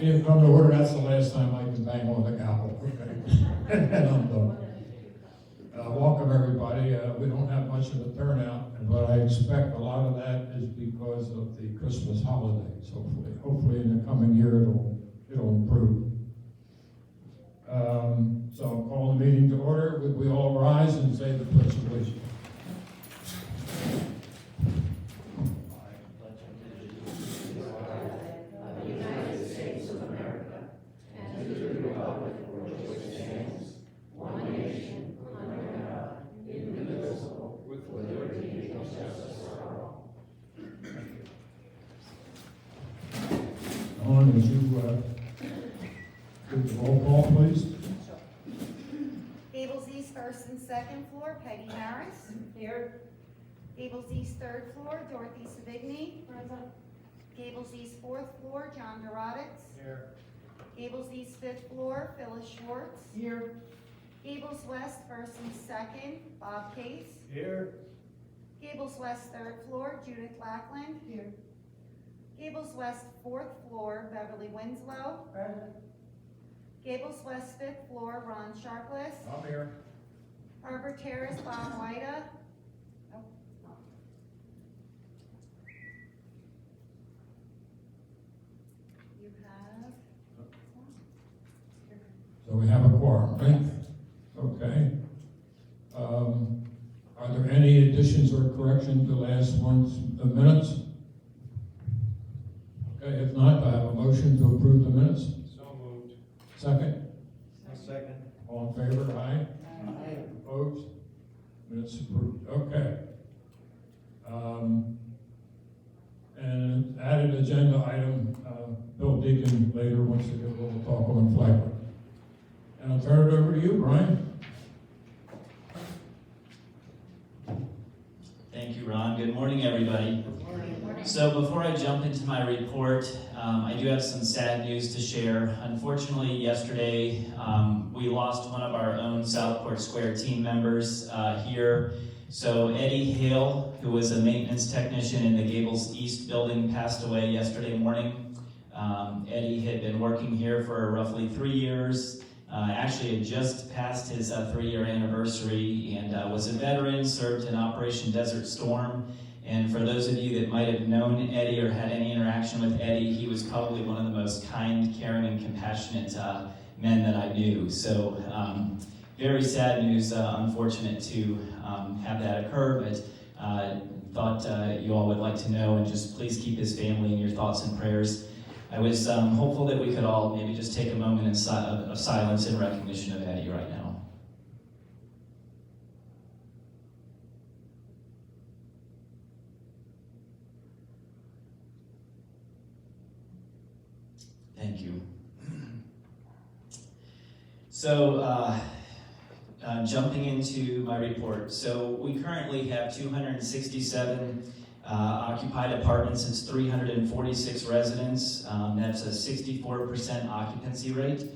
meeting come to order. That's the last time I can bang on the gavel. Okay. And I'm done. Welcome everybody. We don't have much of a turnout, but I expect a lot of that is because of the Christmas holidays. Hopefully in the coming year it'll improve. So I'll call the meeting to order. Would we all rise and say the Pledge of Allegiance? Would you give the roll call, please? Gables East first and second floor, Peggy Harris. Here. Gables East third floor, Dorothy Savigny. Present. Gables East fourth floor, John Dorotix. Here. Gables East fifth floor, Phyllis Schwartz. Here. Gables West first and second, Bob Case. Here. Gables West third floor, Judith Lackland. Here. Gables West fourth floor, Beverly Winslow. Present. Gables West fifth floor, Ron Sharpless. I'm here. Harbor Terrace, Bob Whita. You have. So we have a quorum, right? Okay. Are there any additions or corrections to last month's minutes? Okay, if not, do I have a motion to approve the minutes? So moved. Second? A second. All in favor? Aye. Aye. Opposed? Minutes approved. Okay. And added agenda item, Bill Deacon later wants to give a little talk on Flagler. And I'll turn it over to you, Brian. Thank you, Ron. Good morning, everybody. So before I jump into my report, I do have some sad news to share. Unfortunately, yesterday, we lost one of our own Southport Square team members here. So Eddie Hale, who was a maintenance technician in the Gables East building, passed away yesterday morning. Eddie had been working here for roughly 3 years. Actually had just passed his 3-year anniversary and was a veteran, served in Operation Desert Storm. And for those of you that might have known Eddie or had any interaction with Eddie, he was probably one of the most kind, caring, and compassionate men that I knew. So very sad news, unfortunate to have that occur, but thought you all would like to know, and just please keep his family in your thoughts and prayers. I was hopeful that we could all maybe just take a moment of silence in recognition of Eddie right now. Thank you. So, jumping into my report. So we currently have 267 occupied apartments. It's 346 residents. That's a 64% occupancy rate.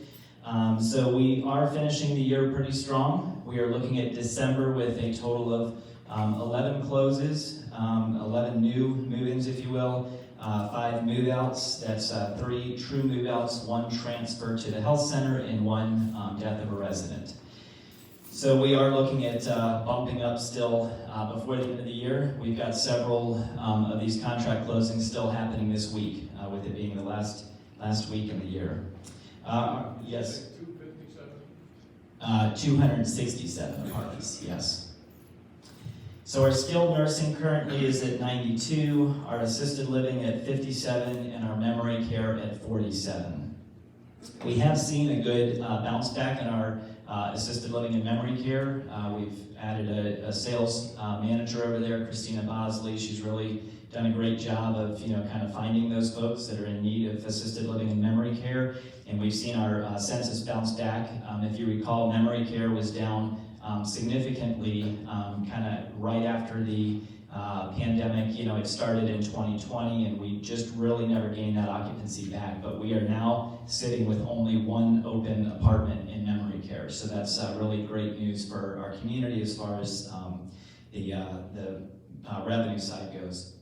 So we are finishing the year pretty strong. We are looking at December with a total of 11 closes, 11 new move-ins, if you will, 5 move-outs. That's 3 true move-outs, 1 transfer to the health center, and 1 death of a resident. So we are looking at bumping up still before the end of the year. We've got several of these contract closings still happening this week, with it being the last week in the year. Yes. 267 apartments, yes. So our skilled nursing currently is at 92, our assisted living at 57, and our memory care at 47. We have seen a good bounce back in our assisted living and memory care. We've added a sales manager over there, Christina Bosley. She's really done a great job of kind of finding those folks that are in need of assisted living and memory care. And we've seen our census bounce back. If you recall, memory care was down significantly kind of right after the pandemic. It started in 2020, and we just really never gained that occupancy back. But we are now sitting with only 1 open apartment in memory care. So that's really great news for our community as far as the revenue side goes.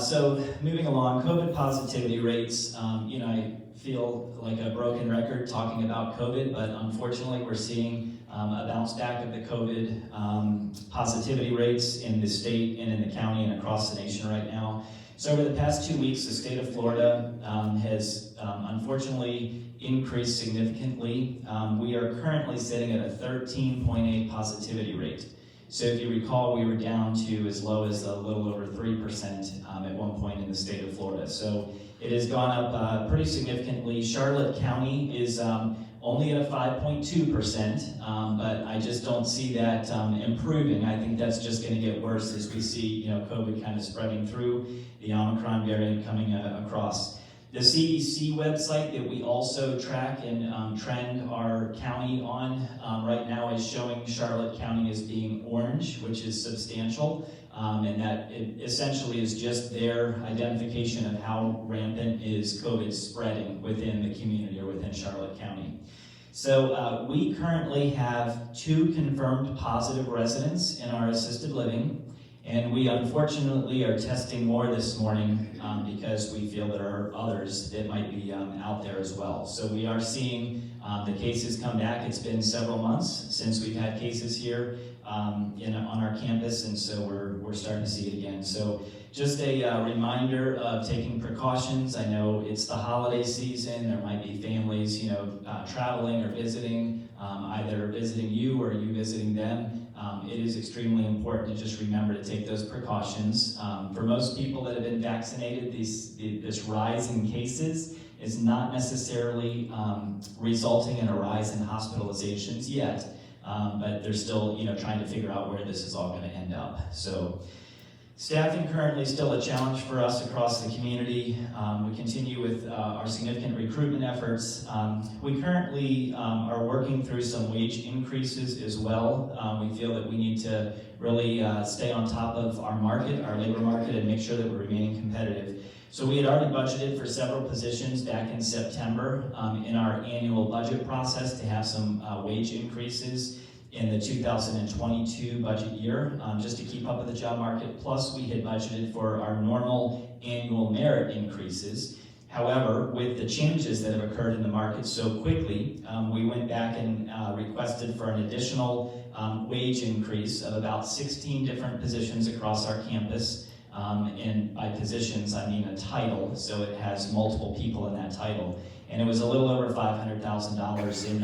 So moving along, COVID positivity rates, I feel like a broken record talking about COVID, but unfortunately we're seeing a bounce back of the COVID positivity rates in the state and in the county and across the nation right now. So over the past 2 weeks, the state of Florida has unfortunately increased significantly. We are currently sitting at a 13.8 positivity rate. So if you recall, we were down to as low as a little over 3% at one point in the state of Florida. So it has gone up pretty significantly. Charlotte County is only at a 5.2%, but I just don't see that improving. I think that's just going to get worse as we see, COVID kind of spreading through, the Omicron variant coming across. The CDC website that we also track and trend our county on right now is showing Charlotte County as being orange, which is substantial, and that it essentially is just their identification of how rampant is COVID spreading within the community or within Charlotte County. So we currently have 2 confirmed positive residents in our assisted living. And we unfortunately are testing more this morning because we feel there are others that might be out there as well. So we are seeing the cases come back. It's been several months since we've had cases here on our campus, and so we're starting to see it again. So just a reminder of taking precautions. I know it's the holiday season. There might be families, traveling or visiting, either visiting you or you visiting them. It is extremely important to just remember to take those precautions. For most people that have been vaccinated, this rise in cases is not necessarily resulting in a rise in hospitalizations yet, but they're still, trying to figure out where this is all going to end up. So staffing currently still a challenge for us across the community. We continue with our significant recruitment efforts. We currently are working through some wage increases as well. We feel that we need to really stay on top of our market, our labor market, and make sure that we're remaining competitive. So we had already budgeted for several positions back in September in our annual budget process to have some wage increases in the 2022 budget year, just to keep up with the job market. Plus, we had budgeted for our normal annual merit increases. However, with the changes that have occurred in the market so quickly, we went back and requested for an additional wage increase of about 16 different positions across our campus. And by positions, I mean a title, so it has multiple people in that title. And it was a little over $500,000 in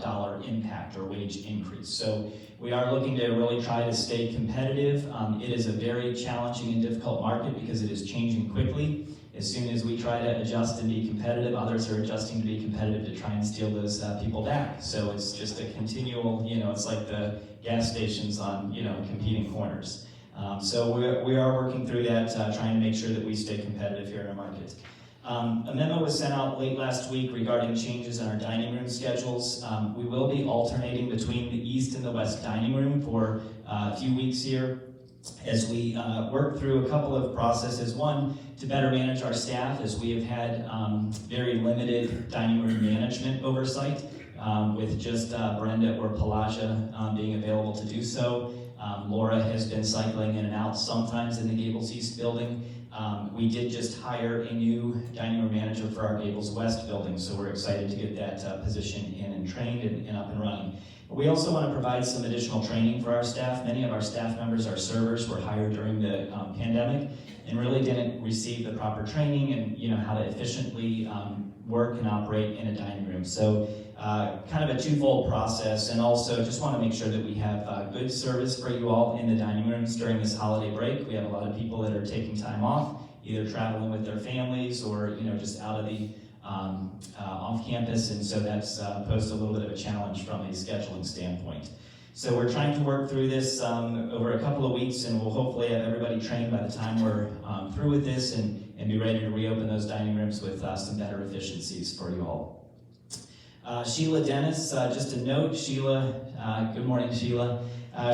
dollar impact or wage increase. So we are looking to really try to stay competitive. It is a very challenging and difficult market because it is changing quickly. As soon as we try to adjust and be competitive, others are adjusting to be competitive to try and steal those people back. So it's just a continual, it's like the gas stations on, competing corners. So we are working through that, trying to make sure that we stay competitive here in our market. A memo was sent out late last week regarding changes in our dining room schedules. We will be alternating between the east and the west dining room for a few weeks here as we work through a couple of processes. One, to better manage our staff, as we have had very limited dining room management oversight with just Brenda or Pelagia being available to do so. Laura has been cycling in and out sometimes in the Gables East building. We did just hire a new dining room manager for our Gables West building, so we're excited to get that position in and trained and up and running. But we also want to provide some additional training for our staff. Many of our staff members, our servers, were hired during the pandemic and really didn't receive the proper training and how to efficiently work and operate in a dining room. So kind of a twofold process, and also just want to make sure that we have good service for you all in the dining rooms during this holiday break. We have a lot of people that are taking time off, either traveling with their families or just out of the off campus, and so that's posed a little bit of a challenge from a scheduling standpoint. So we're trying to work through this over a couple of weeks, and we'll hopefully have everybody trained by the time we're through with this and be ready to reopen those dining rooms with some better efficiencies for you all. Sheila Dennis, just a note, Sheila, good morning, Sheila.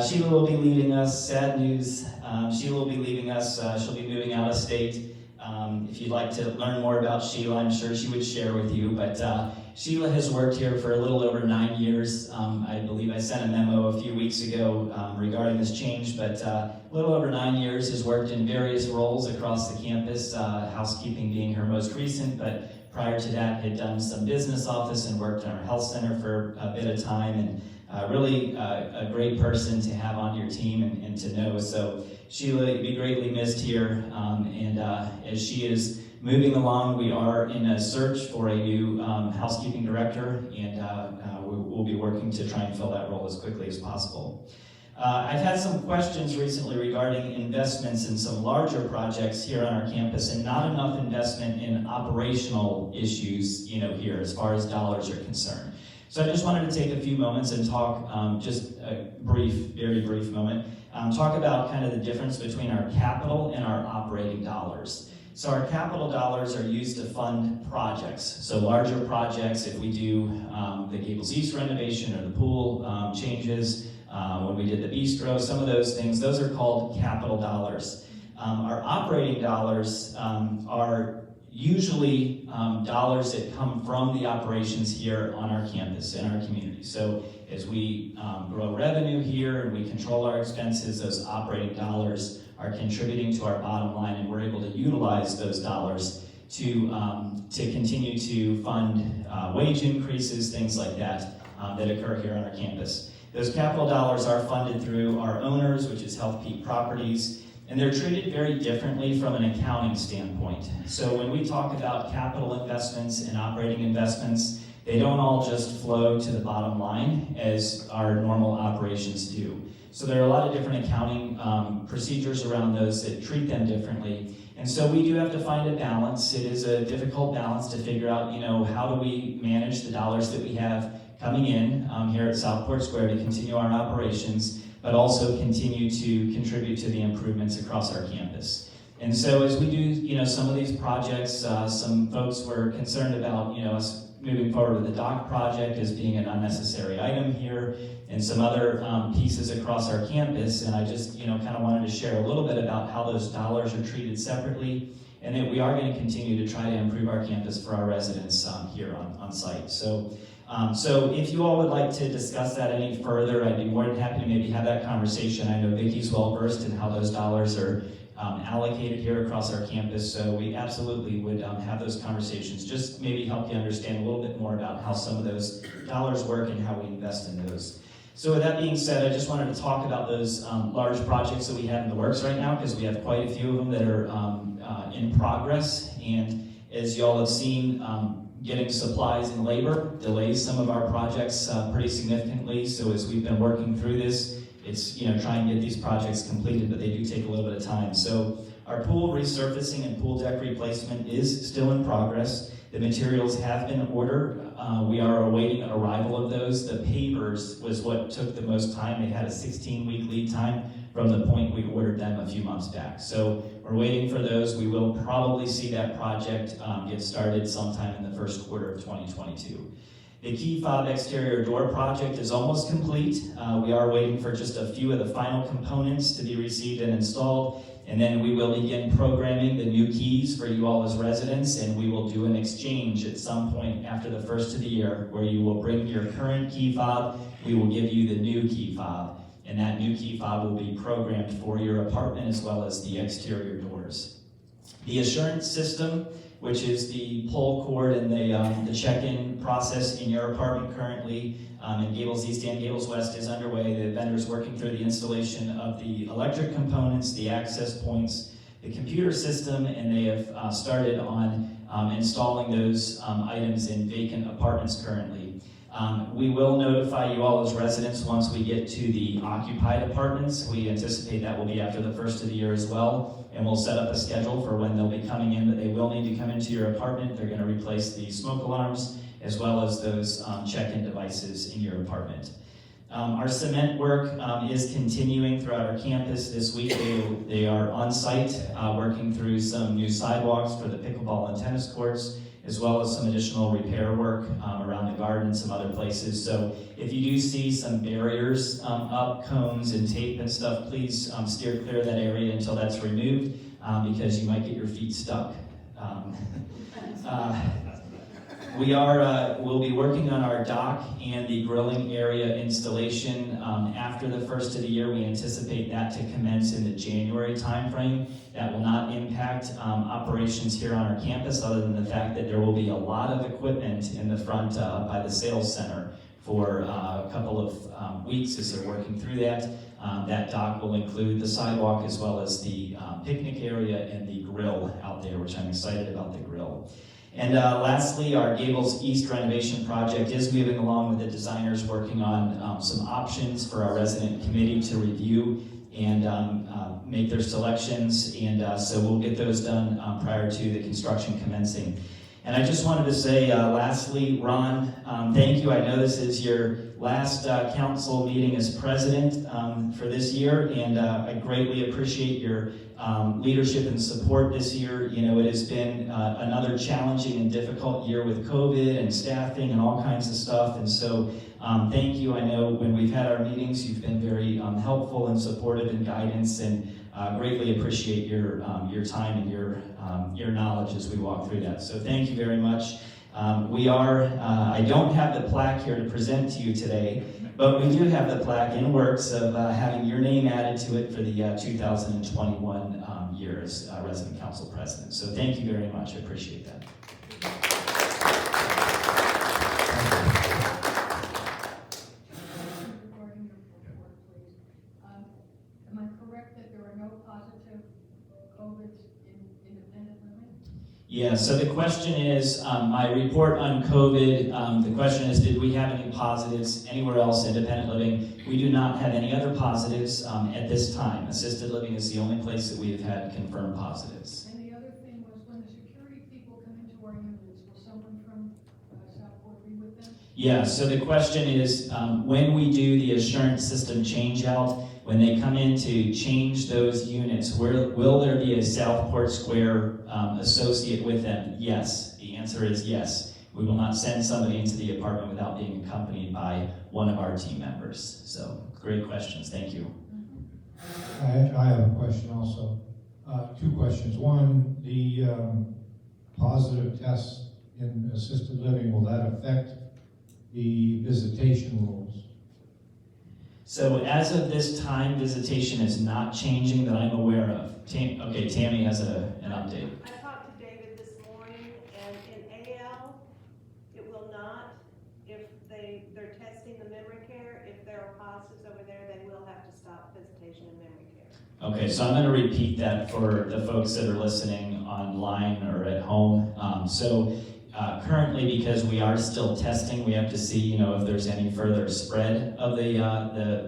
Sheila will be leaving us, sad news. Sheila will be leaving us, she'll be moving out of state If you'd like to learn more about Sheila, I'm sure she would share with you, but Sheila has worked here for a little over 9 years. I believe I sent a memo a few weeks ago regarding this change, but a little over 9 years, has worked in various roles across the campus, housekeeping being her most recent, but prior to that had done some business office and worked in our health center for a bit of time, and really a great person to have on your team and to know. So Sheila, you'll be greatly missed here, and as she is moving along, we are in a search for a new housekeeping director, and we'll be working to try and fill that role as quickly as possible. I've had some questions recently regarding investments in some larger projects here on our campus, and not enough investment in operational issues, here as far as dollars are concerned. So I just wanted to take a few moments and talk, just a very brief moment, talk about kind of the difference between our capital and our operating dollars. So our capital dollars are used to fund projects. So larger projects, if we do the Gables East renovation or the pool changes, when we did the bistro, some of those things, those are called capital dollars. Our operating dollars are usually dollars that come from the operations here on our campus, in our community. So as we grow revenue here and we control our expenses, those operating dollars are contributing to our bottom line, and we're able to utilize those dollars to continue to fund wage increases, things like that, that occur here on our campus. Those capital dollars are funded through our owners, which is Healthpeak Properties, and they're treated very differently from an accounting standpoint. So when we talk about capital investments and operating investments, they don't all just flow to the bottom line as our normal operations do. So there are a lot of different accounting procedures around those that treat them differently. And so we do have to find a balance. It is a difficult balance to figure out, how do we manage the dollars that we have coming in here at Southport Square to continue our operations, but also continue to contribute to the improvements across our campus. And so as we do, some of these projects, some folks were concerned about, us moving forward with the dock project as being an unnecessary item here, and some other pieces across our campus. And I just, kind of wanted to share a little bit about how those dollars are treated separately, and that we are going to continue to try to improve our campus for our residents here on site. So if you all would like to discuss that any further, I'd be more than happy to maybe have that conversation. I know Vicki's well versed in how those dollars are allocated here across our campus, so we absolutely would have those conversations, just maybe help you understand a little bit more about how some of those dollars work and how we invest in those. So with that being said, I just wanted to talk about those large projects that we have in the works right now, because we have quite a few of them that are in progress, and as y'all have seen, getting supplies and labor delays some of our projects pretty significantly. So as we've been working through this, it's trying to get these projects completed, but they do take a little bit of time. So our pool resurfacing and pool deck replacement is still in progress. The materials have been ordered. We are awaiting arrival of those. The pavers was what took the most time. They had a 16-week lead time from the point we ordered them a few months back. So we're waiting for those. We will probably see that project get started sometime in the first quarter of 2022. The key fob exterior door project is almost complete. We are waiting for just a few of the final components to be received and installed, and then we will begin programming the new keys for you all as residents, and we will do an exchange at some point after the first of the year where you will bring your current key fob, we will give you the new key fob, and that new key fob will be programmed for your apartment as well as the exterior doors. The assurance system, which is the pull cord and the check-in process in your apartment currently in Gables East and Gables West, is underway. The vendor's working through the installation of the electric components, the access points, the computer system, and they have started on installing those items in vacant apartments currently. We will notify you all as residents once we get to the occupied apartments. We anticipate that will be after the first of the year as well, and we'll set up a schedule for when they'll be coming in, but they will need to come into your apartment. They're going to replace the smoke alarms as well as those check-in devices in your apartment. Our cement work is continuing throughout our campus. This week they are on site working through some new sidewalks for the pickleball and tennis courts, as well as some additional repair work around the garden and some other places. So if you do see some barriers up, cones and tape and stuff, please steer clear of that area until that's removed. because you might get your feet stuck. We'll be working on our dock and the grilling area installation. After the first of the year, we anticipate that to commence in the January timeframe. That will not impact operations here on our campus, other than the fact that there will be a lot of equipment in the front by the sales center for a couple of weeks as they're working through that. That dock will include the sidewalk as well as the picnic area and the grill out there, which I'm excited about the grill. And lastly, our Gables East renovation project is moving along with the designers working on some options for our resident committee to review and make their selections. And so we'll get those done prior to the construction commencing. And I just wanted to say, lastly, Ron, thank you. I know this is your last council meeting as president for this year, and I greatly appreciate your leadership and support this year. You know, it has been another challenging and difficult year with COVID and staffing and all kinds of stuff, and so thank you. I know when we've had our meetings, you've been very helpful and supportive in guidance, and greatly appreciate your time and your knowledge as we walk through that. So thank you very much. I don't have the plaque here to present to you today, but we do have the plaque in works of having your name added to it for the 2021 year as resident council president. So thank you very much. I appreciate that. Am I correct that there are no positive COVIDs in independent living? Yeah, so the question is, my report on COVID, the question is, did we have any positives anywhere else independent living? We do not have any other positives at this time. Assisted living is the only place that we have had confirmed positives. And the other thing was, when the security people come into our units, will someone from Southport be with them? Yeah, so the question is, when we do the assurance system change out, when they come in to change those units, will there be a Southport Square associate with them? Yes. The answer is yes. We will not send somebody into the apartment without being accompanied by one of our team members. So, great questions. Thank you. I have a question also. Two questions. One, the positive tests in assisted living, will that affect the visitation rules? So as of this time, visitation is not changing that I'm aware of. Okay, Tammy has an update. I talked to David this morning, and in AL, it will not. If they're testing the memory care, if there are positives over there, they will have to stop visitation in memory care. Okay, so I'm going to repeat that for the folks that are listening online or at home. Currently, because we are still testing, we have to see, if there's any further spread of the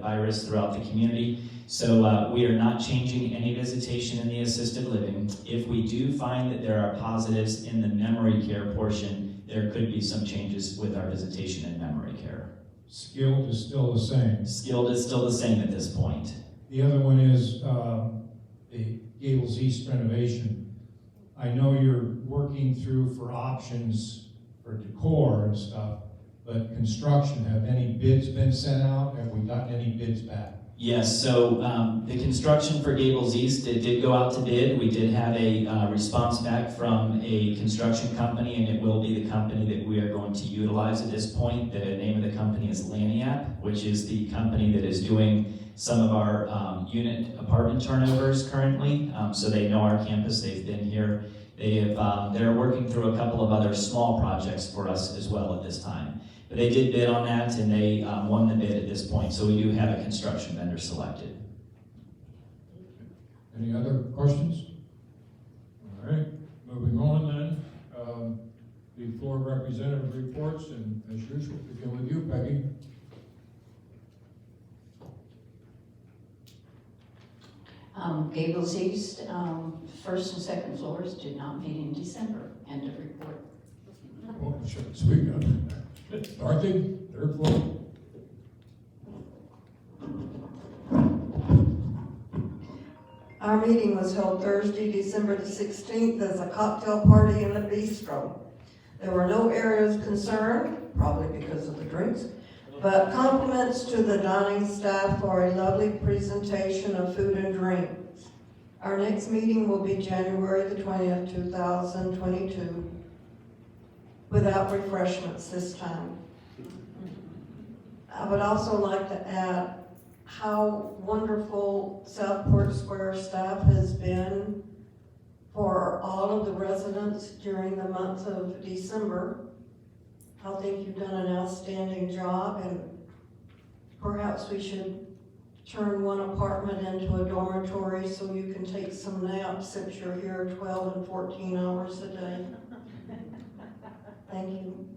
virus throughout the community. So we are not changing any visitation in the assisted living. If we do find that there are positives in the memory care portion, there could be some changes with our visitation in memory care. Skilled is still the same. Skilled is still the same at this point. The other one is the Gables East renovation. I know you're working through for options for decor and stuff, but construction, have any bids been sent out? Have we gotten any bids back? Yes, so the construction for Gables East, it did go out to bid. We did have a response back from a construction company, and it will be the company that we are going to utilize at this point. The name of the company is Laniap, which is the company that is doing some of our unit apartment turnovers currently. So they know our campus, they've been here. They're working through a couple of other small projects for us as well at this time. But they did bid on that, and they won the bid at this point, so we do have a construction vendor selected. Any other questions? All right, moving on then. The floor representative reports, and as usual, begin with you, Peggy. Gables East, first and second floors did not meet in December. End of report. Oh, sweet. Dorothy, third floor. Our meeting was held Thursday, December the 16th as a cocktail party in the bistro. There were no areas concerned, probably because of the drinks, but compliments to the dining staff for a lovely presentation of food and drinks. Our next meeting will be January the 20th, 2022, without refreshments this time. I would also like to add how wonderful Southport Square staff has been for all of the residents during the month of December. I think you've done an outstanding job, and perhaps we should turn one apartment into a dormitory so you can take some naps since you're here 12 and 14 hours a day. Thank you.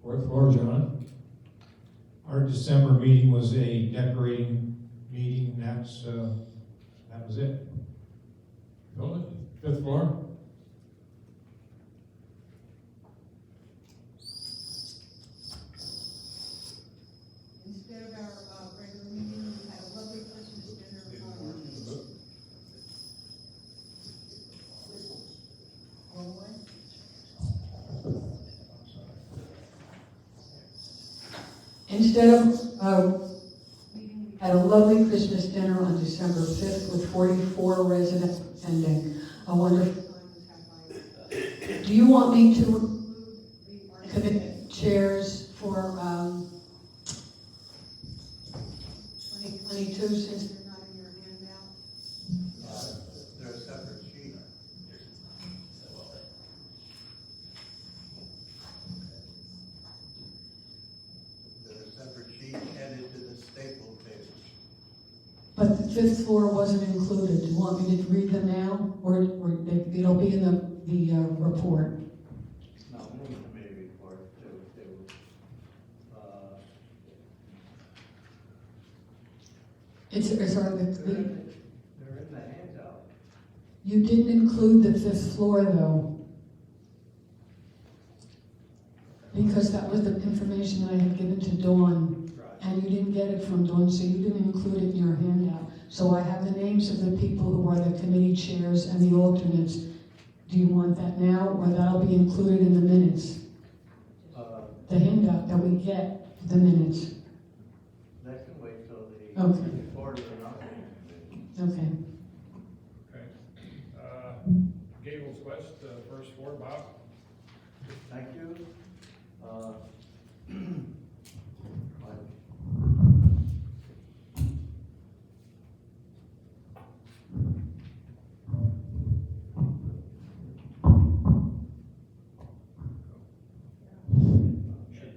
Fourth floor, John. Our December meeting was a decorating meeting, that was it. Philip, fifth floor. Instead of our regular meeting, we had a lovely Christmas dinner on Broadway. Instead of meeting, we had a lovely Christmas dinner on December 5th with 44 residents attending. A wonderful time was had by us. Do you want me to include the committee chairs for 2022 since they're not in your handout? They're a separate sheet. They're a separate sheet added to the staple page. But the fifth floor wasn't included. Do you want me to read them now, or it'll be in the report? No, move the committee report too. It's They're in the handout. you didn't include the fifth floor though. Because that was the information I had given to Dawn, Right. and you didn't get it from Dawn, so you didn't include it in your handout. So I have the names of the people who are the committee chairs and the alternates. Do you want that now, or that'll be included in the minutes? The handout that we get, the minutes. That can wait till the Okay. report of the nominating committee. Okay. Okay. Gables West, first floor, Bob. Thank you.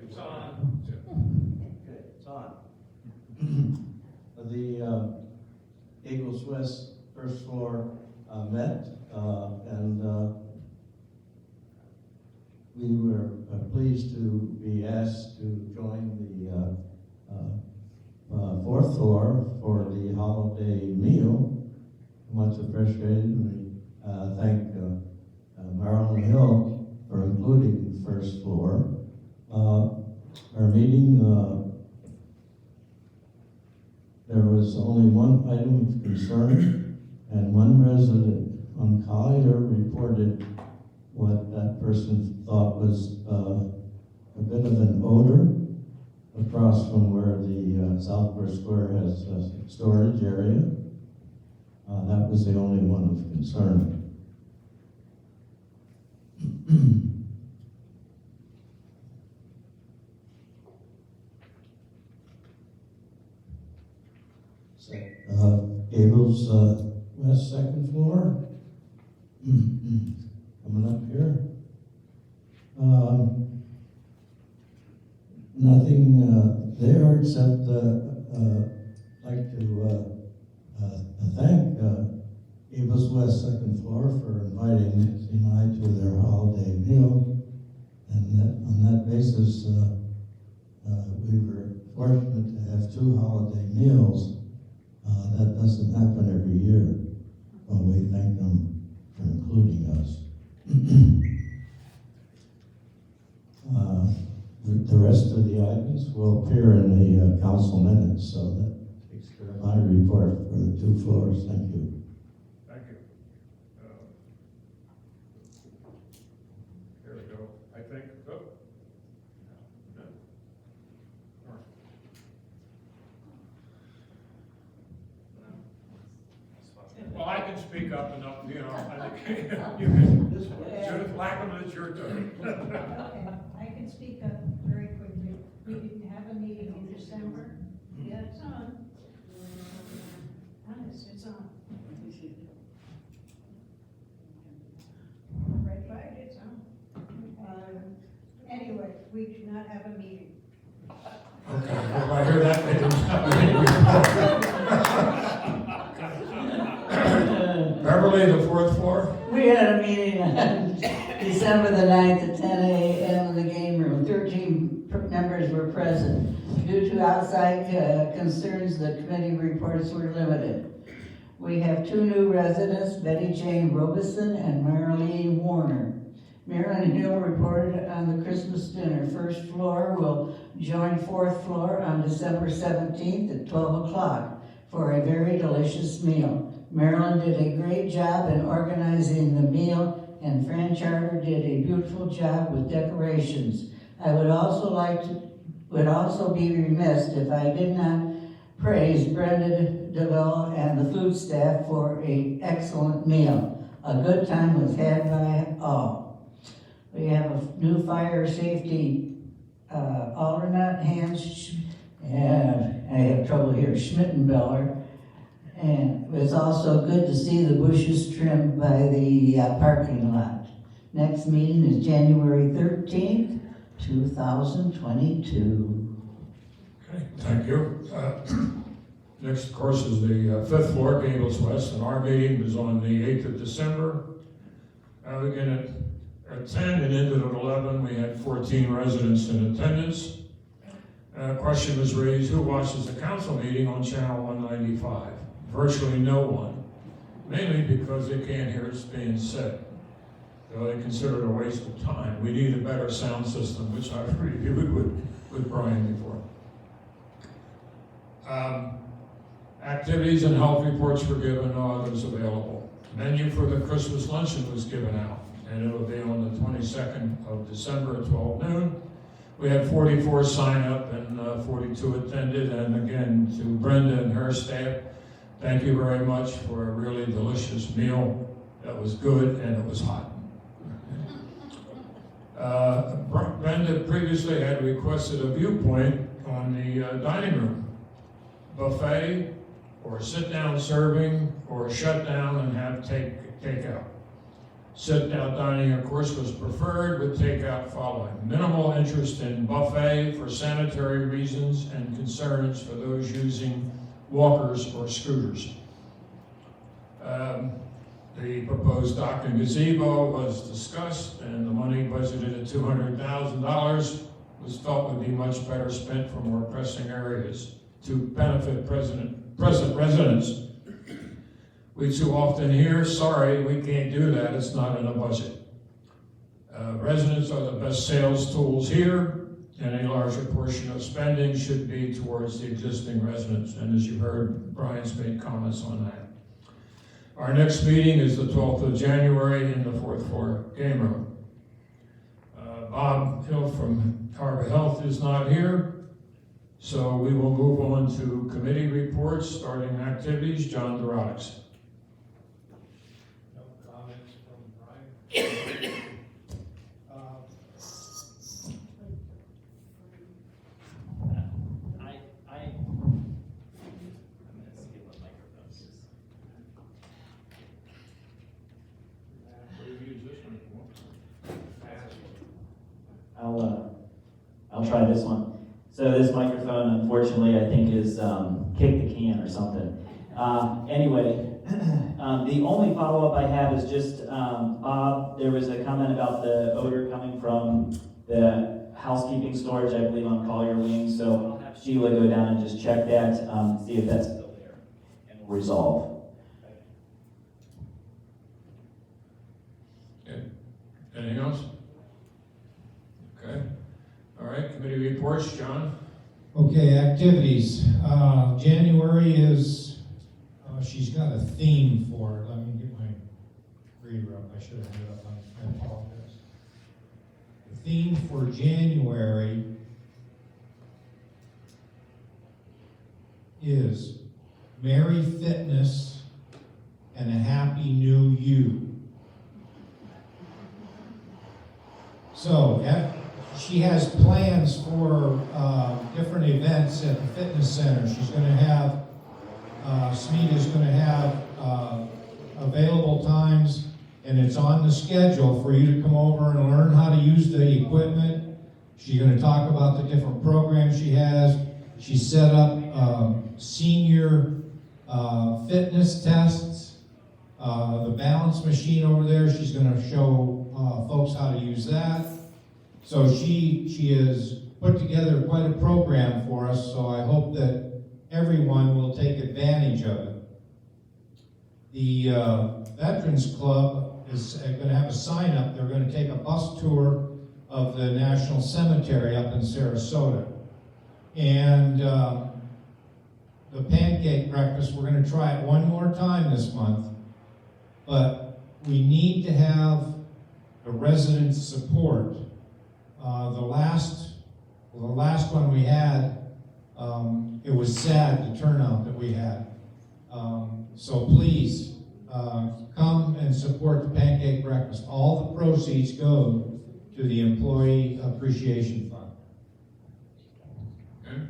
It's on. Okay, it's on. The Eagles West first floor met, and we were pleased to be asked to join the fourth floor for the holiday meal. Much appreciated. We thank Marilyn Hill for including the first floor. Our meeting, there was only one item of concern, and one resident on Collier reported what that person thought was a bit of an odor across from where the Southport Square has a storage area. That was the only one of concern. Gables West second floor. Coming up here. Nothing there except like to thank Gables West second floor for inviting Nancy and I to their holiday meal. And that, on that basis, we were fortunate to have 2 holiday meals. That doesn't happen every year, but we thank them for including us. The rest of the items will appear in the council minutes, so that takes care of my report for the 2 floors. Thank you. Thank you. There we go. I think, oh. No. All right. can speak up enough, you know, I think, you can, Judith Lackland, it's your turn. Okay, I can speak up very quickly. We didn't have a meeting in December. Yeah, it's on. Honest, it's on. Red flag, it's on. Anyway, we do not have a meeting. Okay, well, I hear that, they didn't have a meeting. Beverly, the fourth floor? We had a meeting on December the 9th at 10 a.m. in the game room. 13 members were present. Due to outside concerns, the committee reports were limited. We have 2 new residents, Betty Jane Robeson and Marilee Warner. Marilyn Hill reported on the Christmas dinner. First floor will join fourth floor on December 17th at 12 o'clock for a very delicious meal. Marilyn did a great job in organizing the meal, and Fran Charter did a beautiful job with decorations. I would also be remiss if I did not praise Brenda DeVille and the food staff for an excellent meal. A good time was had by all. We have a new fire safety alternate, Hans, and I have trouble here, Schmittenbeller. And it was also good to see the bushes trimmed by the parking lot. Next meeting is January 13th, 2022. Okay, thank you. Next, of course, is the fifth floor, Gables West, and our meeting was on the 8th of December. We began at 10 and ended at 11. We had 14 residents in attendance. A question was raised, who watches the council meeting on channel 195? Virtually no one, mainly because they can't hear it's being said. So they consider it a waste of time. We need a better sound system, which I've reviewed with Brian before. Activities and health reports were given, no others available. Menu for the Christmas luncheon was given out, and it will be on the 22nd of December at 12 noon. We had 44 sign up and 42 attended, and again, to Brenda and her staff, thank you very much for a really delicious meal that was good and it was hot. Brenda previously had requested a viewpoint on the dining room. Buffet, or sit-down serving, or shut down and have takeout. Sit-down dining, of course, was preferred with takeout following. Minimal interest in buffet for sanitary reasons and concerns for those using walkers or scooters. The proposed dock and gazebo was discussed, and the money budgeted at $200,000 was felt would be much better spent for more pressing areas to benefit present residents. We too often hear, sorry, we can't do that, it's not in a budget. Residents are the best sales tools here, and a larger portion of spending should be towards the existing residents. And as you heard, Brian's made comments on that. Our next meeting is the 12th of January in the fourth floor game room. Bob Hill from Harbor Health is not here, so we will move on to committee reports, starting activities. John Dorotix. No comments from Brian. I'm gonna skip a microphone. I'll try this one. So this microphone, unfortunately, I think is kick the can or something. Anyway, the only follow-up I have is just, Bob, there was a comment about the odor coming from the housekeeping storage, I believe, on Collier Wing. So I'll have Sheila go down and just check that, see if that's still there, and we'll resolve. Anything else? Okay. All right, committee reports, John. Okay, activities. January is, she's got a theme for it. Let me get my reader up. I should have had it up. I apologize. The theme for January is Merry Fitness and a happy new you. So, she has plans for different events at the fitness center. She's going to have, Smita's going to have available times, and it's on the schedule for you to come over and learn how to use the equipment. She's going to talk about the different programs she has. She set up senior fitness tests. The balance machine over there, she's going to show folks how to use that. So she has put together quite a program for us, so I hope that everyone will take advantage of it. The Veterans Club is going to have a sign up. They're going to take a bus tour of the National Cemetery up in Sarasota. And the pancake breakfast, we're going to try it one more time this month. But we need to have the residents' support. The last one we had, it was sad, the turnout that we had. So please, come and support the pancake breakfast. All the proceeds go to the Employee Appreciation Fund. Okay.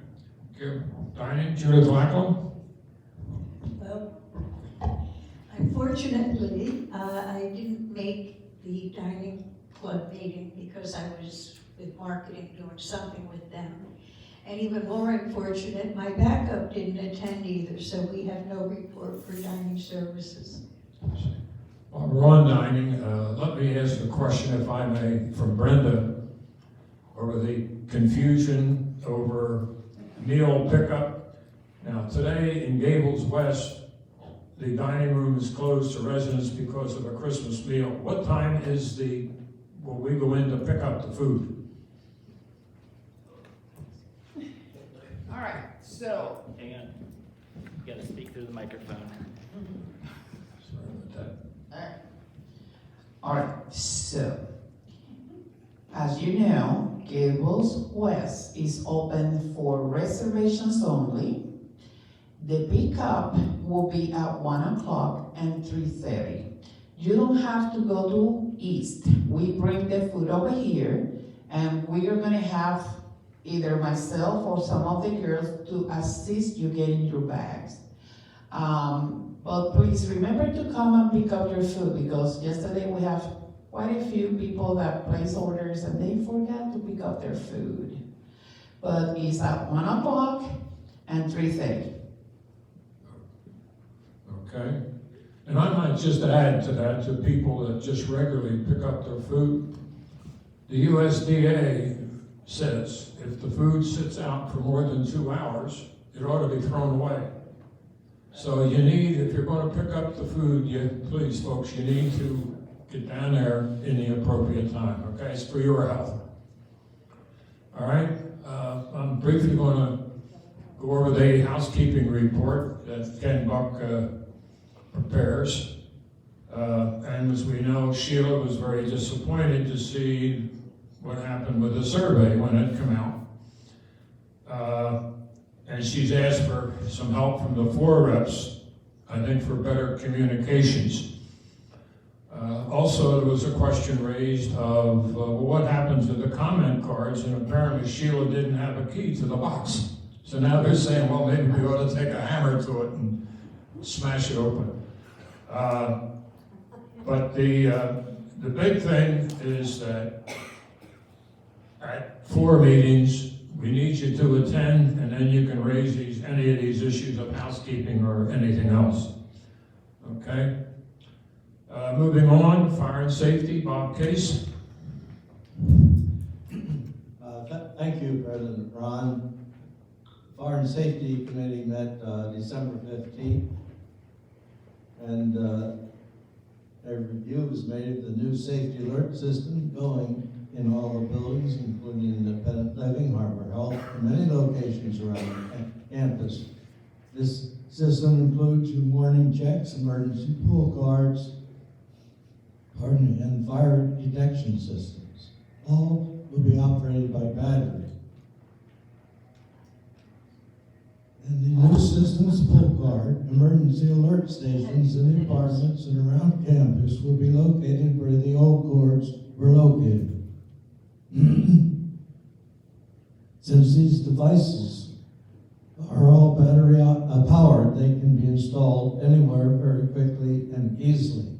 Give dining, Judith Lackland. Well, unfortunately, I didn't make the dining club meeting because I was with marketing doing something with them. And even more unfortunate, my backup didn't attend either, so we have no report for dining services. While we're on dining, let me ask a question, if I may, from Brenda, over the confusion over meal pickup. Now, today in Gables West, the dining room is closed to residents because of a Christmas meal. What time will we go in to pick up the food? All right, so, Hang on. You gotta speak through the microphone. Sorry about that. all right, so, as you know, Gables West is open for reservations only. The pickup will be at 1 o'clock and 3:30. You don't have to go to East. We bring the food over here, and we are gonna have either myself or some of the girls to assist you getting your bags. But please remember to come and pick up your food, because yesterday we have quite a few people that place orders and they forgot to pick up their food. But it's at 1 o'clock and 3:30. Okay. And I might just add to that, to people that just regularly pick up their food. The USDA says if the food sits out for more than 2 hours, it ought to be thrown away. So you need, if you're going to pick up the food, please folks, you need to get down there in the appropriate time, okay? It's for your health. All right? I'm briefly going to go over the housekeeping report that Ken Buck prepares. And as we know, Sheila was very disappointed to see what happened with the survey when it came out. And she's asked for some help from the floor reps, I think, for better communications. Also, there was a question raised of what happens to the comment cards, and apparently Sheila didn't have a key to the box. So now they're saying, well, maybe we ought to take a hammer to it and smash it open. But the big thing is that at floor meetings, we need you to attend, and then you can raise any of these issues of housekeeping or anything else. Okay? Moving on, fire and safety, Bob Case. Thank you, President Ron. Fire and Safety Committee met December 15th, and a review was made of the new safety alert system going in all the buildings, including Independent Living, Harbor Health, and many locations around the campus. This system includes your warning checks, emergency pool cards, and fire detection systems. All will be operated by battery. And the new systems pull card, emergency alert stations in the apartments and around campus will be located where the old cords were located. Since these devices are all battery powered, they can be installed anywhere very quickly and easily.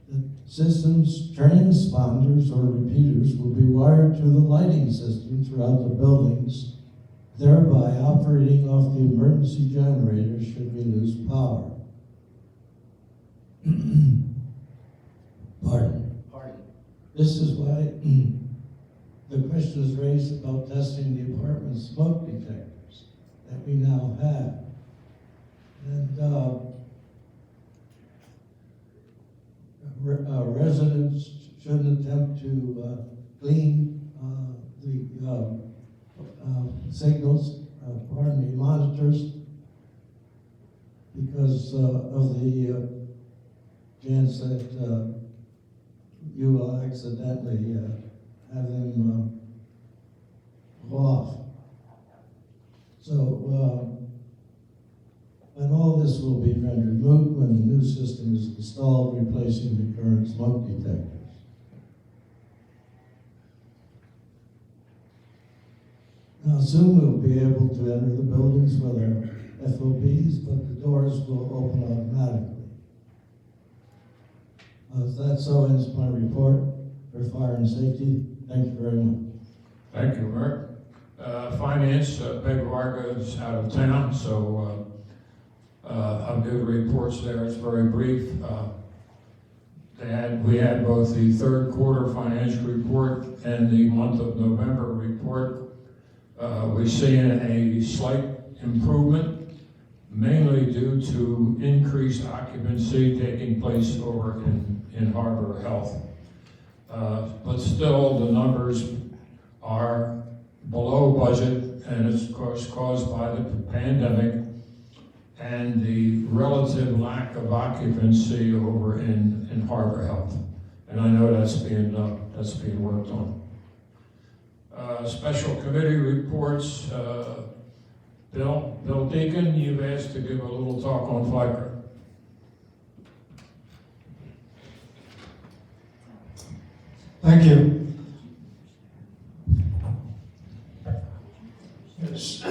The system's transponders or repeaters will be wired to the lighting system throughout the buildings, thereby operating off the emergency generator should we lose power. Pardon. This is why the question is raised about testing the apartment smoke detectors that we now have. And residents should attempt to clean the signals, monitors, because of the chance that you will accidentally have them go off. So, and all this will be rendered moot when the new system is installed, replacing the current smoke detectors. Now, soon we'll be able to enter the buildings with our FOBs, but the doors will open automatically. That so ends my report for fire and safety. Thank you very much. Thank you, Rick. Finance, Peg Varga is out of town, so I'll give the reports there. It's very brief. We had both the third quarter financial report and the month of November report. We're seeing a slight improvement, mainly due to increased occupancy taking place over in Harbor Health. But still, the numbers are below budget, and it's caused by the pandemic and the relative lack of occupancy over in Harbor Health. And I know that's being worked on. Special committee reports. Bill Deacon, you've asked to give a little talk on FLICRA. Thank you. Yes.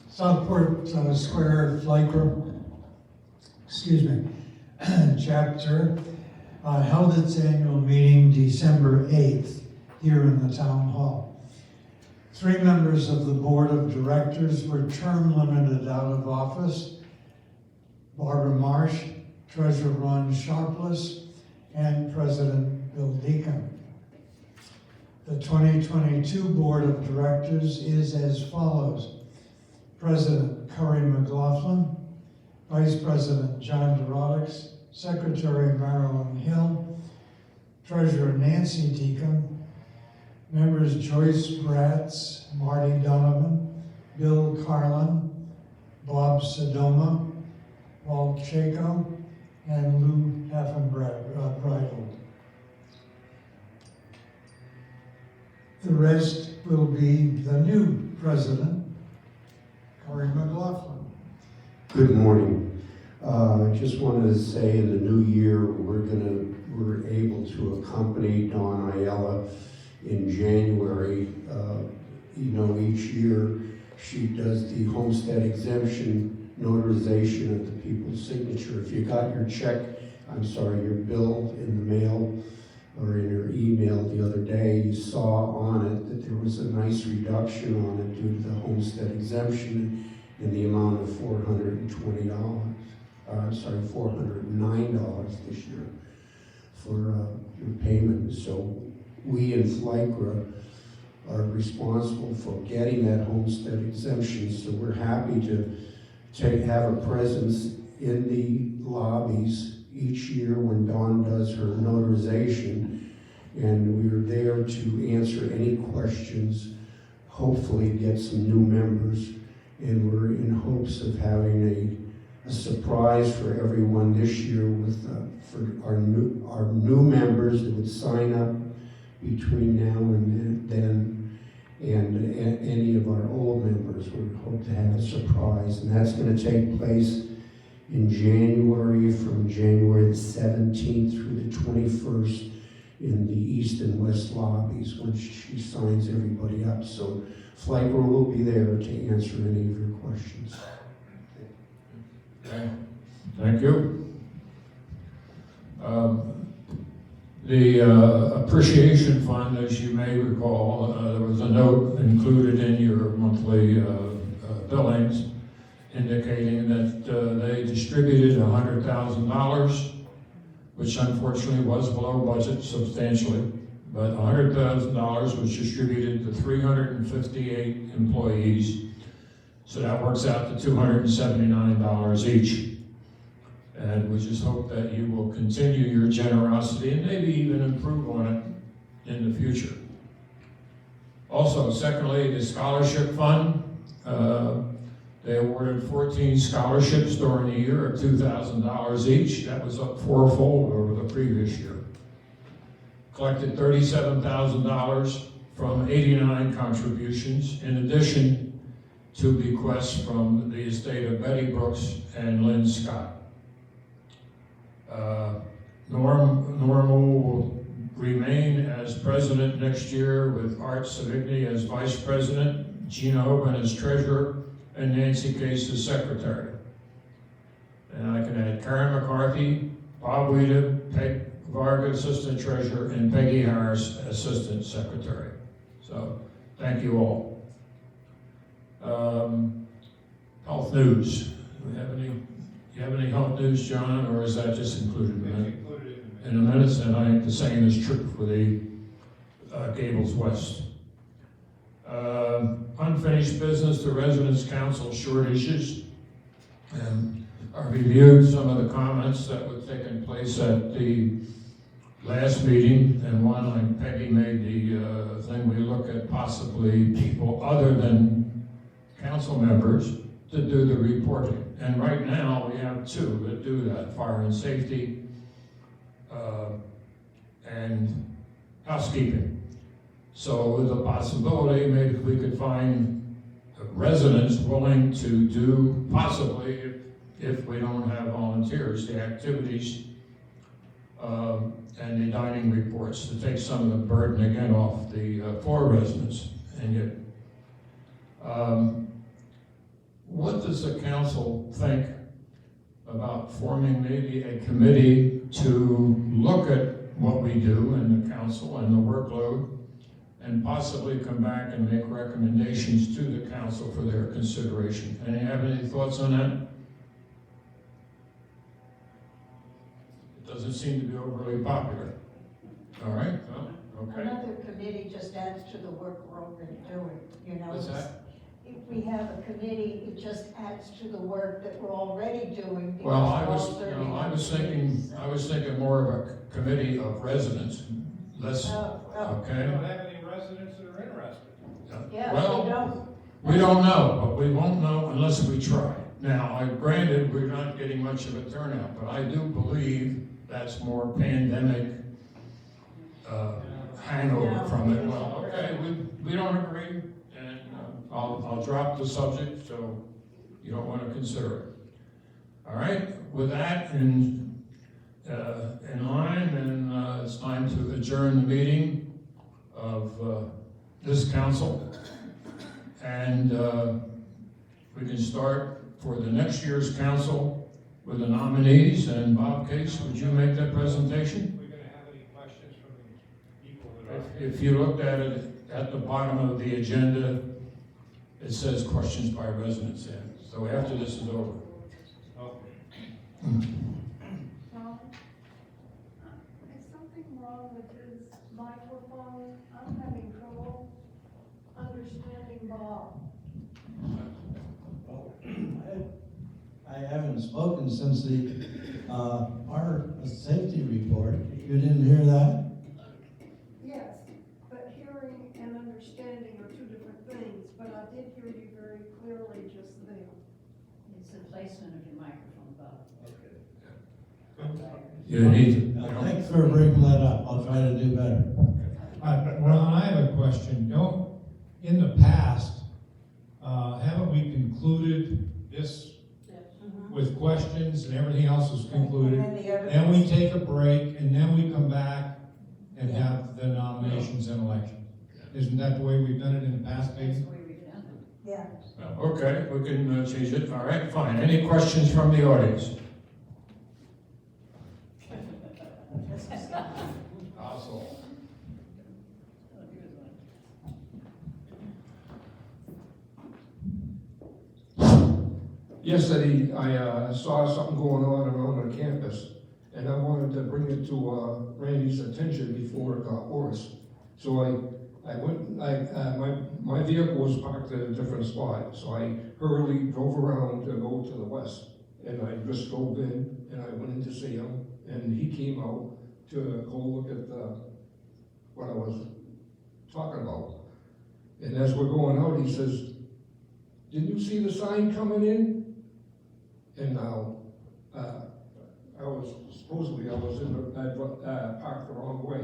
Southport Square FLICRA, chapter held its annual meeting December 8th here in the town hall. 3 members of the board of directors were term limited out of office: Barbara Marsh, Treasurer Ron Sharpless, and President Bill Deacon. The 2022 board of directors is as follows: President Curry McLaughlin, Vice President John Dorodics, Secretary Marilyn Hill, Treasurer Nancy Deacon, members Joyce Bratz, Marty Donovan, Bill Carlin, Bob Sodoma, Walt Chaco, and Lou Haffenbridle. The rest will be the new president, Curry McLaughlin. Good morning. I just wanted to say in the new year, we're able to accompany Dawn Ayala in January. Each year she does the homestead exemption notarization of the people's signature. If you got your your bill in the mail or in your email the other day, you saw on it that there was a nice reduction on it due to the homestead exemption in the amount of $409 this year for your payment. So we in FLICRA are responsible for getting that homestead exemption, so we're happy to have a presence in the lobbies each year when Dawn does her notarization, and we're there to answer any questions, hopefully get some new members, and we're in hopes of having a surprise for everyone this year with for our new members that would sign up between now and then, and any of our old members. We hope to have a surprise, and that's going to take place in January, from January the 17th through the 21st in the east and west lobbies, when she signs everybody up. So Flight Girl will be there to answer any of your questions. Okay, thank you. The appreciation fund, as you may recall, there was a note included in your monthly billings indicating that they distributed $100,000, which unfortunately was below budget substantially, but $100,000 was distributed to 358 employees, so that works out to $279 each. And we just hope that you will continue your generosity and maybe even improve on it in the future. Also, secondly, the scholarship fund, they awarded 14 scholarships during the year at $2,000 each. That was up fourfold over the previous year. Collected $37,000 from 89 contributions, in addition to bequests from the estate of Betty Brooks and Lynn Scott. Norm will remain as president next year, with Art Savigny as vice president, Gina Hoban as treasurer, and Nancy Case as secretary. And I can add Karen McCarthy, Bob Weeda, Peg Varga, assistant treasurer, and Peggy Harris, assistant secretary. So, thank you all. Health news. Do you have any health news, John, or is that just included in the in the minutes? And I think the same is true for the Gables West. Unfinished business, the Residents' Council shortages. And I reviewed some of the comments that were taking place at the last meeting, and one, like Peggy made the thing, we look at possibly people other than council members to do the reporting. And right now, we have two that do that, fire and safety and housekeeping. So with the possibility, maybe we could find residents willing to do, possibly, if we don't have volunteers, the activities and the dining reports, to take some of the burden again off the floor residents. And yet, what does the council think about forming maybe a committee to look at what we do in the council and the workload, and possibly come back and make recommendations to the council for their consideration? And you have any thoughts on that? It doesn't seem to be overly popular. All right, well, okay. Another committee just adds to the work we're already doing, you know. What's that? If we have a committee, it just adds to the work that we're already doing. Well, I because was, we're all you know, serving I was thinking more of a committee of residents, less, okay? We don't have any residents that are interested. Yeah, Well, we don't. we don't know, but we won't know unless we try. Now, granted, we're not getting much of a turnout, but I do believe that's more pandemic hangover from it. Well, okay, we don't agree, and I'll drop the subject, so you don't want to consider it. All right, with that in line, and it's time to adjourn the meeting of this council. And we can start for the next year's council with the nominees. And Bob Case, would you make that presentation? We're gonna have any questions from the people that are. If you looked at it at the bottom of the agenda, it says questions by residents in. So after this is over. Okay. Is something wrong with his microphone? I'm having trouble understanding Bob. I haven't spoken since the, our safety report. You didn't hear that? Yes, but hearing and understanding are two different things, but I did hear you very clearly just then. It's the placement of your microphone, Bob. You need to. Thanks for bringing that up. I'll try to do better. Ron, I have a question. in the past, haven't we concluded this with questions and everything else is concluded? Then we take a break and then we come back and have the nominations and elections. Isn't that the way we've done it in the past, maybe? Yeah. Okay, we can change it. All right, fine. Any questions from the audience? Awesome. Yesterday, I saw something going on around the campus, and I wanted to bring it to Randy's attention before it got worse. So I went, my vehicle was parked at a different spot, so I hurriedly drove around to go to the west. And I just drove in, and I went in to see him, and he came out to go look at what I was talking about. And as we're going out, he says, "Didn't you see the sign coming in?" And now, I was parked the wrong way.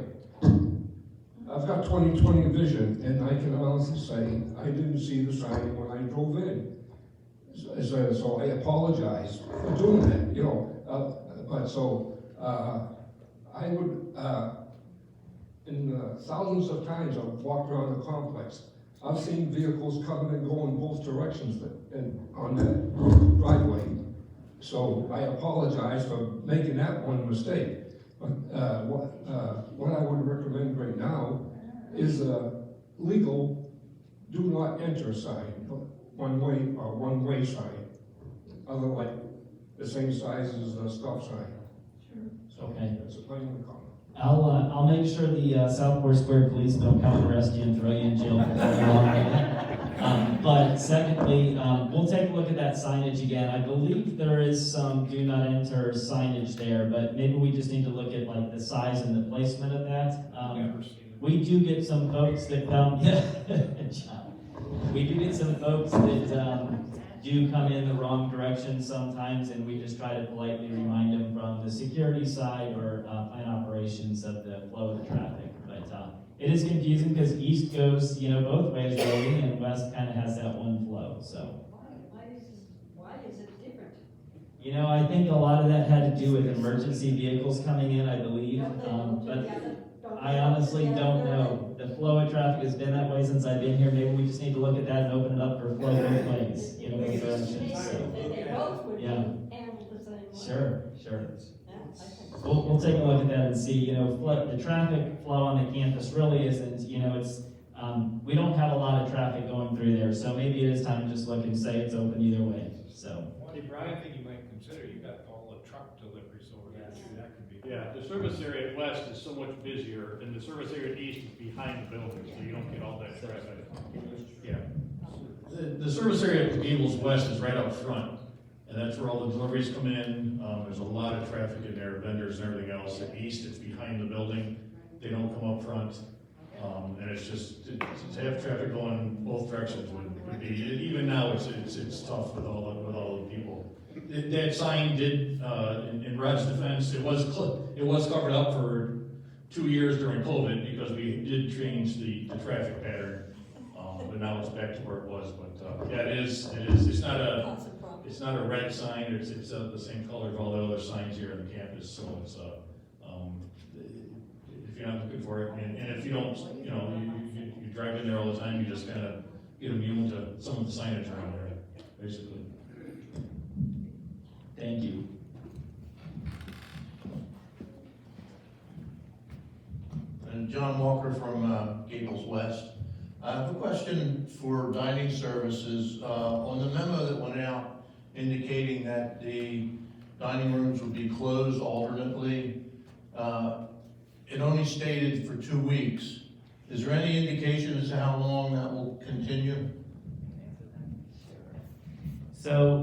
I've got 20/20 vision, and I can honestly say, I didn't see the sign when I drove in. So I apologize for doing that, you know, I would, thousands of times I've walked around the complex, I've seen vehicles coming and going both directions on that driveway. So I apologize for making that one mistake. But what I would recommend right now is a legal do not enter sign, one-way sign, other like the same size as the stop sign. Okay. That's a plain comment. I'll make sure the Southport Square Police don't come and arrest you and throw you in jail for very long. But secondly, we'll take a look at that signage again. I believe there is some do not enter signage there, but maybe we just need to look at like the size and the placement of that. We do get some folks that come, we do get some folks that do come in the wrong direction sometimes, and we just try to politely remind them from the security side or plant operations of the flow of the traffic. But it is confusing because east goes, both ways really, and west kind of has that one flow. So. Why is it different? I think a lot of that had to do with emergency vehicles coming in, I believe. But I honestly don't know. The flow of traffic has been that way since I've been here. Maybe we just need to look at that and open it up for flow both ways, both directions. So, yeah. Sure. We'll take a look at that and see, the traffic flow on the campus really isn't, we don't have a lot of traffic going through there, so maybe it is time to just look and say it's open either way, so. Hey, Brian, I think you might consider, you got all the truck deliveries over there, too, that could be. Yeah, the service area at west is so much busier, and the service area at east is behind the building, so you don't get all that traffic. Yeah. The service area at Gables West is right up front. And that's where all the deliveries come in. There's a lot of traffic in there, vendors and everything else. At east, it's behind the building. They don't come up front. And it's just, to have traffic going both directions would be, even now, it's tough with all the people. That sign did, in Rod's defense, it was covered up for 2 years during COVID because we did change the traffic pattern. But now it's back to where it was. But it is. It's not a red sign. It's the same color as all the other signs here on the campus. So it's if you're not looking for it, and if you don't, you drive in there all the time, you just kind of get immune to some of the signage around there, basically. Thank you. And John Walker from Gables West. I have a question for dining services. On the memo that went out indicating that the dining rooms would be closed alternately, it only stated for 2 weeks. Is there any indication as to how long that will continue? So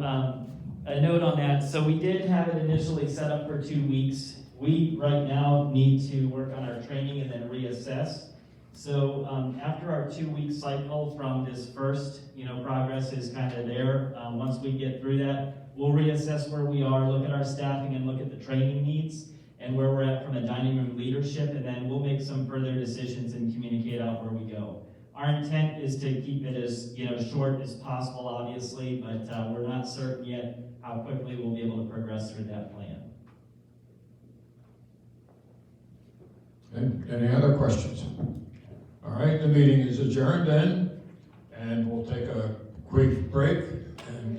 a note on that. So we did have it initially set up for 2 weeks. We right now need to work on our training and then reassess. So after our 2-week cycle from this first, progress is kind of there. Once we get through that, we'll reassess where we are, look at our staffing and look at the training needs and where we're at from a dining room leadership, and then we'll make some further decisions and communicate out where we go. Our intent is to keep it as, short as possible, obviously, but we're not certain yet how quickly we'll be able to progress through that plan. Any other questions? All right, the meeting is adjourned then, and we'll take a quick break.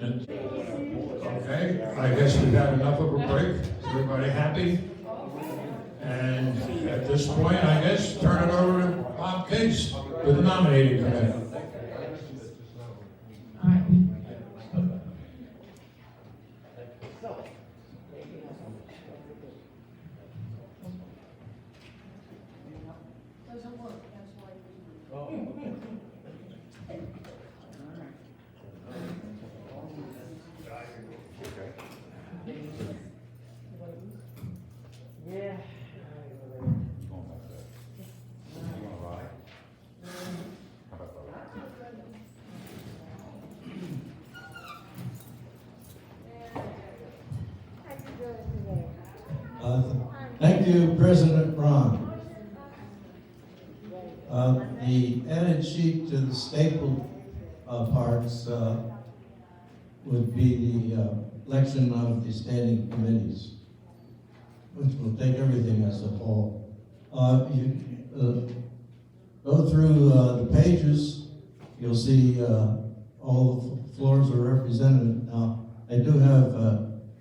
Okay, I guess we've had enough of a break. Is everybody happy? And at this point, I guess, turn it over to Bob Case with the nominating committee. Thank you, President Ron. The added sheet to the staple parts would be the election of the standing committees, which will take everything as a whole. You go through the pages, you'll see all the floors are represented. Now, I do have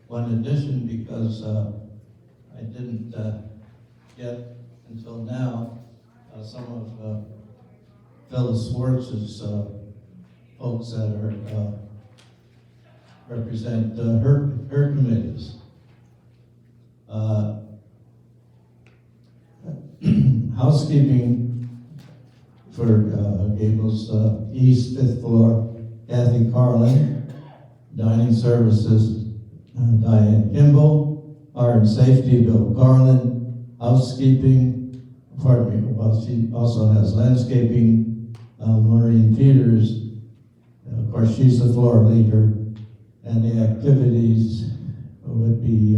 one addition because I didn't get until now some of Phyllis Schwartz's folks that are represent her committees. Housekeeping for Gables East 5th floor, Kathy Carlin. Dining services, Diane Kimball. Fire and safety, Bill Garland. Housekeeping, well, she also has landscaping, Maureen Peters. Of course, she's the floor leader. And the activities would be,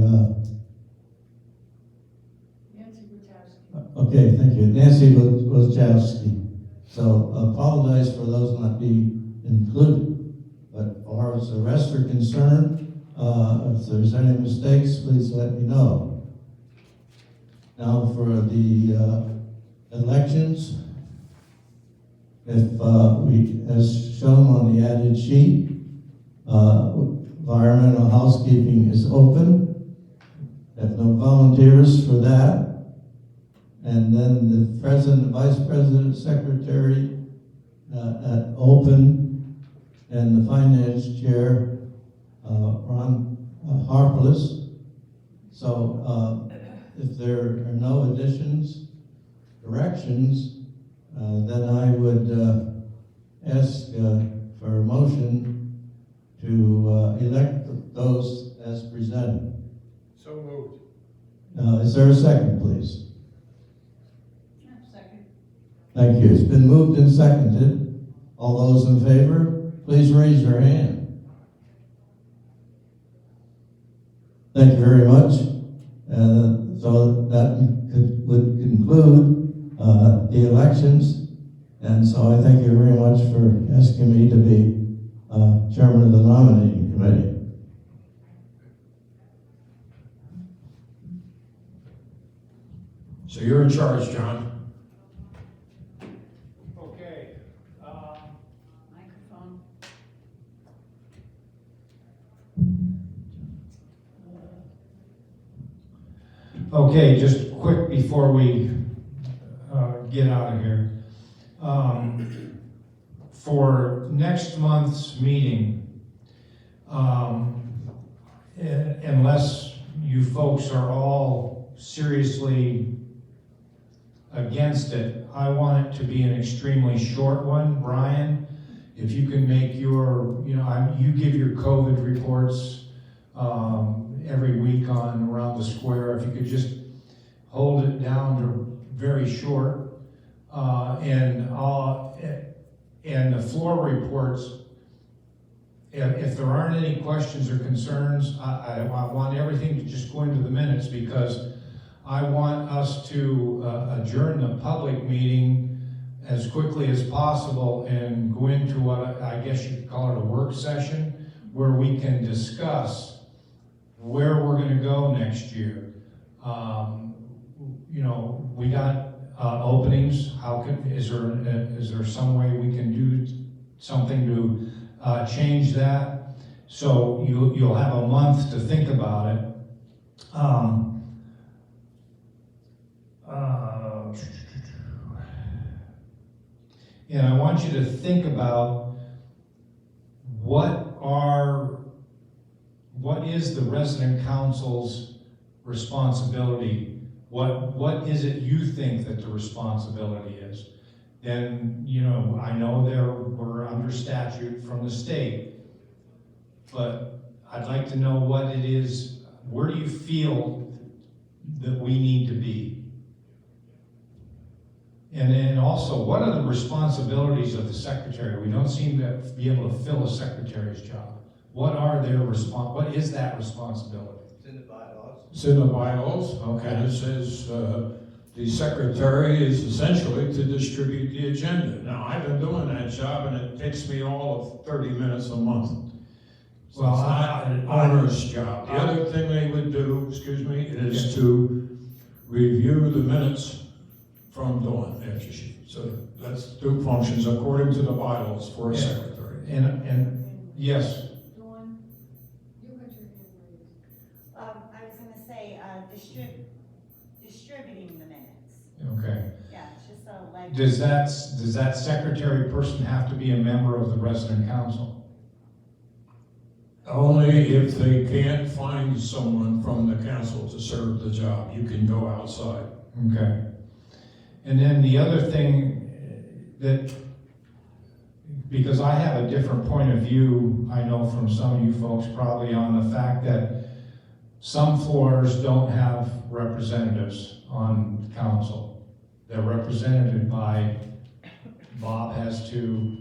Nancy Wachowski. Okay, thank you. Nancy Wachowski. So apologize for those not being included. But as far as the rest are concerned, if there's any mistakes, please let me know. Now for the elections, if we, as shown on the added sheet, environmental housekeeping is open. Have no volunteers for that. And then the president, vice president, secretary at open, and the finance chair, Ron Harpless. So if there are no additions, corrections, then I would ask for a motion to elect those as presented. So moved. Is there a second, please? Second. Thank you. It's been moved and seconded. All those in favor, please raise your hand. Thank you very much. So that would conclude the elections. And so I thank you very much for asking me to be chairman of the nominating committee. So you're in charge, John. Okay. Microphone. Okay, just quick before we get out of here. For next month's meeting, unless you folks are all seriously against it, I want it to be an extremely short one. Brian, if you can make your, you give your COVID reports every week on around the square. If you could just hold it down to very short, and the floor reports. If there aren't any questions or concerns, I want everything to just go into the minutes, because I want us to adjourn the public meeting as quickly as possible and go into what I guess you could call it a work session, where we can discuss where we're gonna go next year. You know, we got openings. Is there some way we can do something to change that? So you'll have a month to think about it. And I want you to think about what is the resident council's responsibility? What is it you think that the responsibility is? Then, you know, I know we're under statute from the state, but I'd like to know what it is. Where do you feel that we need to be? And then also, what are the responsibilities of the secretary? We don't seem to be able to fill a secretary's job. What is that responsibility? It's in the bylaws. It's in the bylaws, okay, it says, the secretary is essentially to distribute the agenda. Now, I've been doing that job and it takes me all of 30 minutes a month. So Well, it's not an onerous job. The other thing they would do, excuse me, is to review the minutes from Dawn after she. So that's two functions according to the bylaws for a secretary. And yes, Dawn, you got your hand raised. I was gonna say, distributing the minutes. okay. Yeah, it's just like. Does that secretary person have to be a member of the resident council? Only if they can't find someone from the council to serve the job. You can go outside. Okay. And then the other thing that, because I have a different point of view, I know from some of you folks probably, on the fact that some floors don't have representatives on council. They're represented by, Bob has to,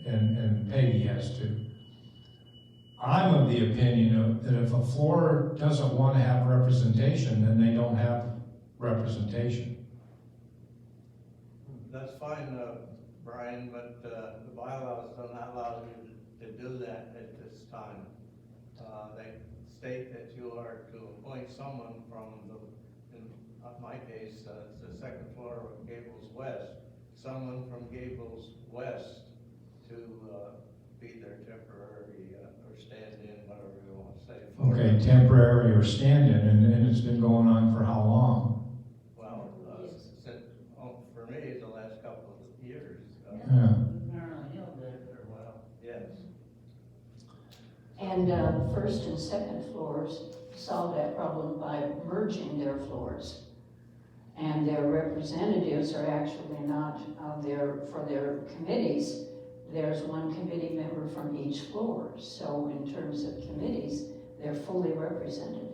and Peggy has to. I'm of the opinion that if a floor doesn't want to have representation, then they don't have representation. That's fine, Brian, but the bylaws don't allow you to do that at this time. They state that you are to appoint someone from in my case, it's the second floor of Gables West, someone from Gables West to be their temporary or stand-in, whatever you want to say. Okay, temporary or stand-in, and it's been going on for how long? Well, since, for me, the last couple of years. Yeah. For a while, yes. And first and second floors solve that problem by merging their floors. And their representatives are actually not there for their committees. There's one committee member from each floor. So in terms of committees, they're fully represented.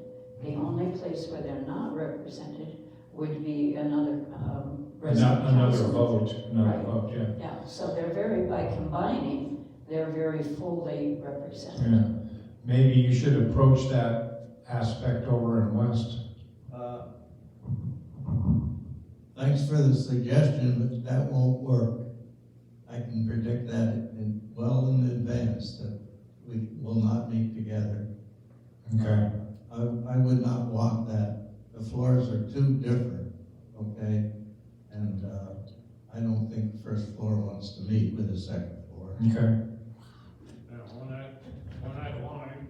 The only place where they're not represented would be another resident Another council. vote, Right. yeah. Yeah, so by combining, they're very fully represented. Yeah. Maybe you should approach that aspect over in West. Thanks for the suggestion, but that won't work. I can predict that well in advance that we will not meet together. Okay. I would not want that. The floors are too different, okay? And I don't think the first floor wants to meet with the second floor. Okay. Now, on that line,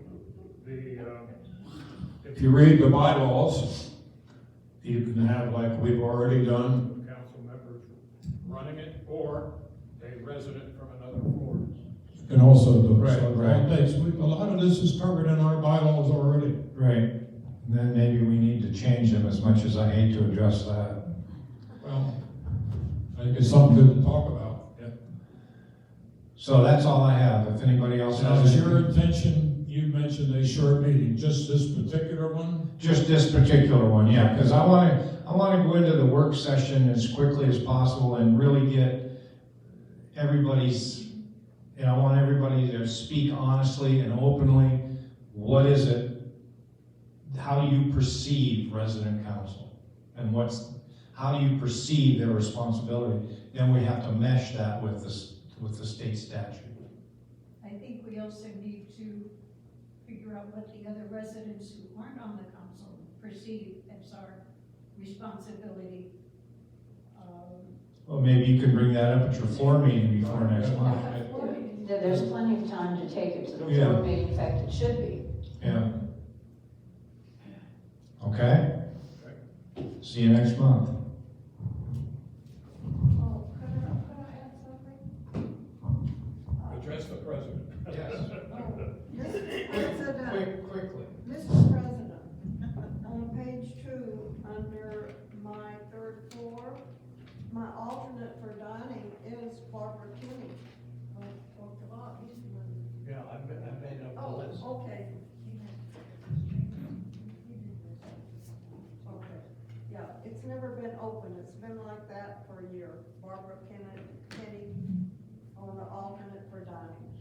if you read the bylaws, you can have, like we've already done, council members running it, or a resident from another floor. You can also do it. Right, So right. a lot of this is covered in our bylaws already. Right. And then maybe we need to change them, as much as I hate to address that. Well, I think it's something good to talk about. Yeah. So that's all I have. If anybody else Now, has is your anything. intention, you mentioned a short meeting, just this particular one? Just this particular one, yeah, because I want to go into the work session as quickly as possible and really get everybody's, and I want everybody to speak honestly and openly. What is it? How do you perceive resident council? And how do you perceive their responsibility? then we have to mesh that with the state statute. I think we also need to figure out what the other residents who aren't on the council perceive as our responsibility. Well, maybe you could bring that up at your floor meeting before next month. There's plenty of time to take it to the Yeah. floor meeting, in fact, it should be. Yeah. Okay? See you next month. Oh, could I add something? Address the president. Yes. Mr. President, Quickly. Mr. President, on page 2, under my 3rd floor, my alternate for dining is Barbara Kinney. Talked a lot, he's the one. Yeah, I made up the list. Oh, okay. Okay, yeah, it's never been open, it's been like that for a year. Barbara Kinney on the alternate for dining.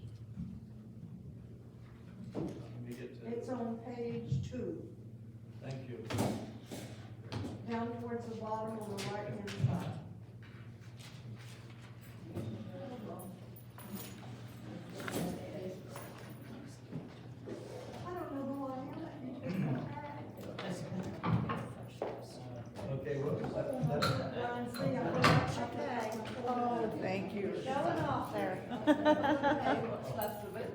Let me get to, It's on page 2, thank you. down towards the bottom on the right-hand side. I don't know who I am. Okay, well, Brian, see, I got your day. Oh, thank you. Showing off there. What's left of it?